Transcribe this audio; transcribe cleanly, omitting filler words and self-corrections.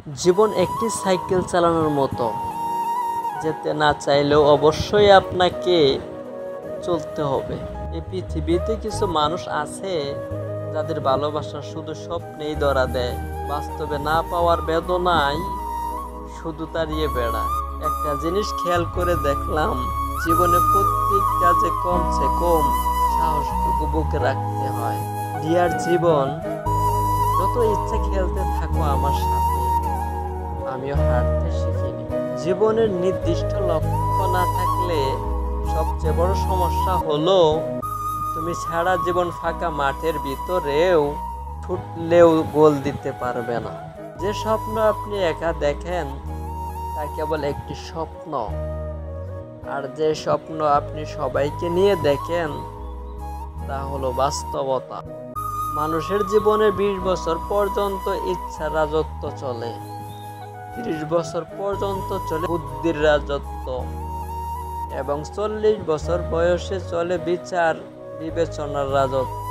জীবন একটি সাইকেল চালানোর মতো, যেতে না চাইলেও অবশ্যই আপনাকে চলতে হবে। এই পৃথিবীতে কিছু মানুষ আছে যাদের ভালোবাসা শুধু স্বপ্নেই ধরা দেয়, বাস্তবে না পাওয়ার বেদনায় শুধু তাড়িয়ে বেড়ায়। একটা জিনিস খেয়াল করে দেখলাম, জীবনে প্রত্যেক কাজে কমছে কম সাহসটুকু বুকে রাখতে হয়। ডিয়ার জীবন, যত ইচ্ছা খেলতে থাকো আমার সাথে, আমিও হারতে শিখিনি। জীবনের নির্দিষ্ট লক্ষ্য না থাকলে সবচেয়ে বড় সমস্যা হলো তুমি সারা জীবন ফাঁকা মাঠের ভিতরেও ছুটলেও গোল দিতে পারবে না। যে স্বপ্ন আপনি একা দেখেন তা কেবল একটি স্বপ্ন, আর যে স্বপ্ন আপনি সবাইকে নিয়ে দেখেন তা হলো বাস্তবতা। মানুষের জীবনে 20 বছর পর্যন্ত ইচ্ছা রাজত্ব চলে, 30 বছর পর্যন্ত চলে বুদ্ধির রাজত্ব, এবং 40 বছর বয়সে চলে বিচার বিবেচনার রাজত্ব।